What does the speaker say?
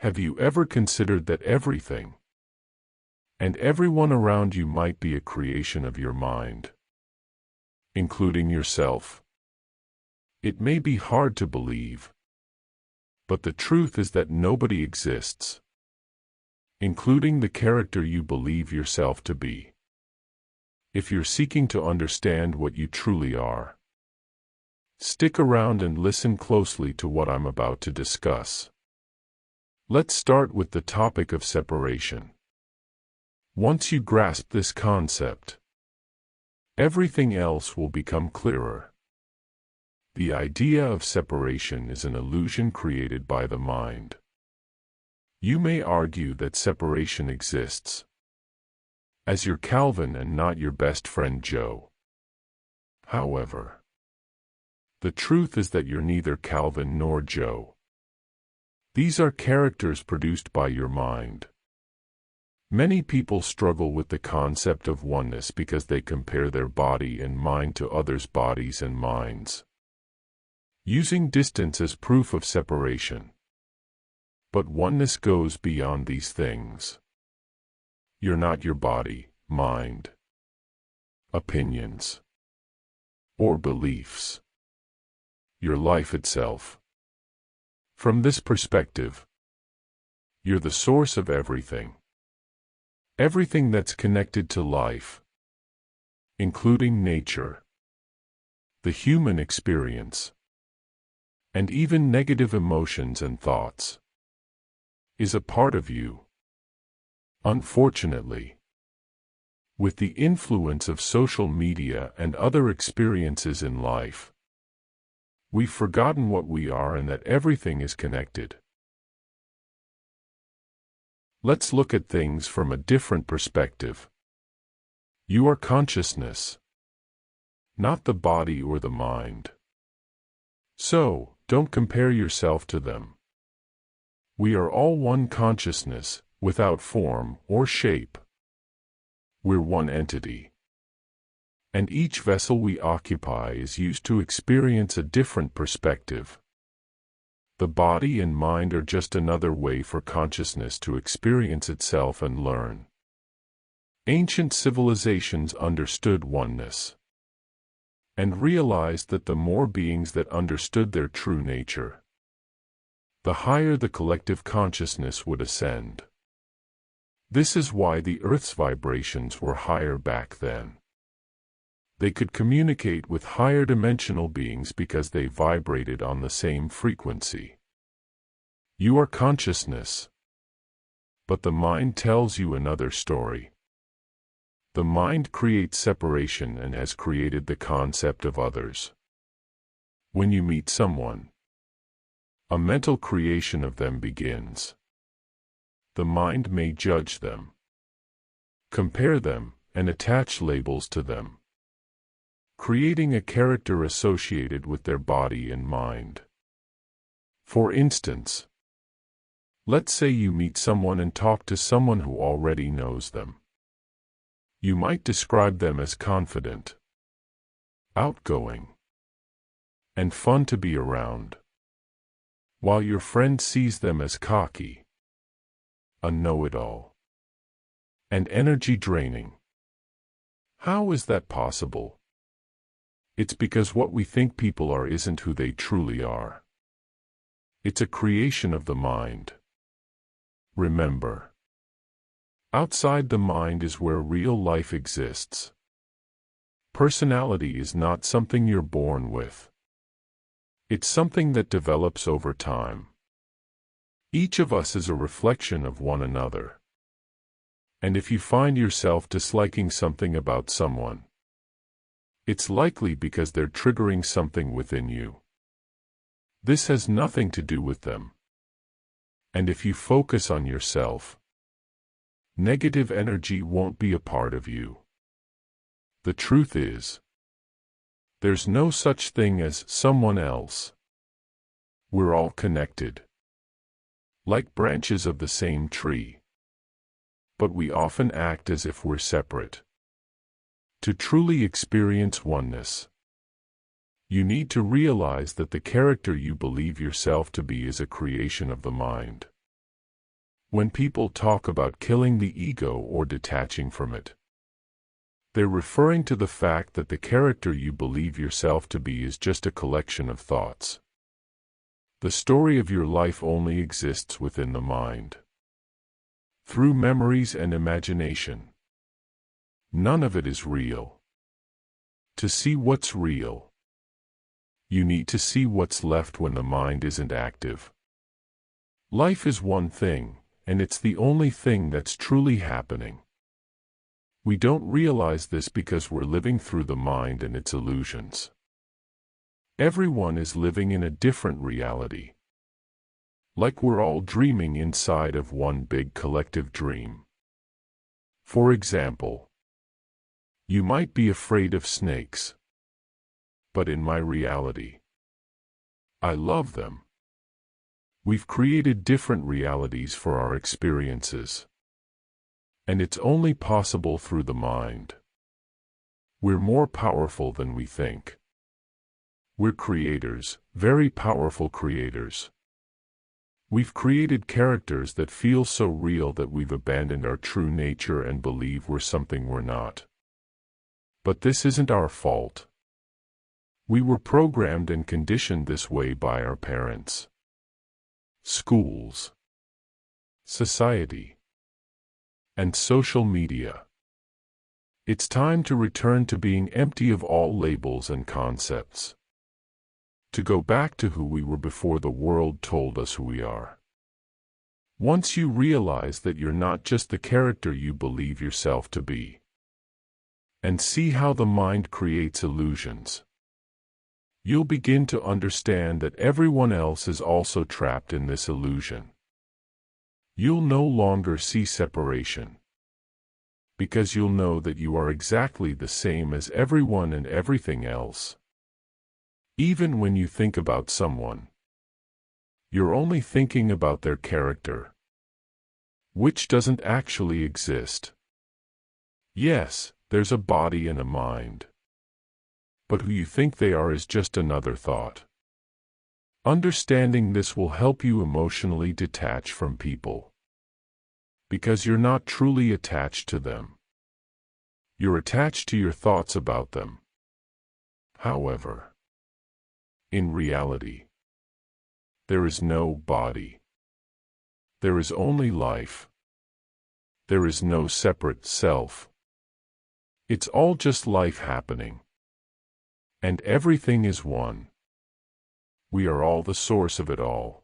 Have you ever considered that everything and everyone around you might be a creation of your mind, including yourself? It may be hard to believe, but the truth is that nobody exists, including the character you believe yourself to be. If you're seeking to understand what you truly are, stick around and listen closely to what I'm about to discuss. Let's start with the topic of separation. Once you grasp this concept, everything else will become clearer. The idea of separation is an illusion created by the mind. You may argue that separation exists, as you're Calvin and not your best friend Joe. However, the truth is that you're neither Calvin nor Joe. These are characters produced by your mind. Many people struggle with the concept of oneness because they compare their body and mind to others' bodies and minds, using distance as proof of separation. But oneness goes beyond these things. You're not your body, mind, opinions, or beliefs. You're life itself. From this perspective, you're the source of everything. Everything that's connected to life, including nature, the human experience, and even negative emotions and thoughts, is a part of you. Unfortunately, with the influence of social media and other experiences in life, we've forgotten what we are and that everything is connected. Let's look at things from a different perspective. You are consciousness, not the body or the mind. So, don't compare yourself to them. We are all one consciousness, without form or shape. We're one entity. And each vessel we occupy is used to experience a different perspective. The body and mind are just another way for consciousness to experience itself and learn. Ancient civilizations understood oneness and realized that the more beings that understood their true nature, the higher the collective consciousness would ascend. This is why the Earth's vibrations were higher back then. They could communicate with higher dimensional beings because they vibrated on the same frequency. You are consciousness, but the mind tells you another story. The mind creates separation and has created the concept of others. When you meet someone, a mental creation of them begins. The mind may judge them, compare them, and attach labels to them, creating a character associated with their body and mind. For instance, let's say you meet someone and talk to someone who already knows them. You might describe them as confident, outgoing, and fun to be around, while your friend sees them as cocky, a know-it-all, and energy-draining. How is that possible? It's because what we think people are isn't who they truly are. It's a creation of the mind. Remember, outside the mind is where real life exists. Personality is not something you're born with. It's something that develops over time. Each of us is a reflection of one another. And if you find yourself disliking something about someone, it's likely because they're triggering something within you. This has nothing to do with them. And if you focus on yourself, negative energy won't be a part of you. The truth is, there's no such thing as someone else. We're all connected, like branches of the same tree. But we often act as if we're separate. To truly experience oneness, you need to realize that the character you believe yourself to be is a creation of the mind. When people talk about killing the ego or detaching from it, they're referring to the fact that the character you believe yourself to be is just a collection of thoughts. The story of your life only exists within the mind, through memories and imagination. None of it is real. To see what's real, you need to see what's left when the mind isn't active. Life is one thing, and it's the only thing that's truly happening. We don't realize this because we're living through the mind and its illusions. Everyone is living in a different reality. Like we're all dreaming inside of one big collective dream. For example, you might be afraid of snakes. But in my reality, I love them. We've created different realities for our experiences. And it's only possible through the mind. We're more powerful than we think. We're creators, very powerful creators. We've created characters that feel so real that we've abandoned our true nature and believe we're something we're not. But this isn't our fault. We were programmed and conditioned this way by our parents, schools, society, and social media. It's time to return to being empty of all labels and concepts. To go back to who we were before the world told us who we are. Once you realize that you're not just the character you believe yourself to be, and see how the mind creates illusions, you'll begin to understand that everyone else is also trapped in this illusion. You'll no longer see separation, because you'll know that you are exactly the same as everyone and everything else. Even when you think about someone, you're only thinking about their character, which doesn't actually exist. Yes, there's a body and a mind. But who you think they are is just another thought. Understanding this will help you emotionally detach from people. Because you're not truly attached to them. You're attached to your thoughts about them. However, in reality, there is no body. There is only life. There is no separate self. It's all just life happening. And everything is one. We are all the source of it all.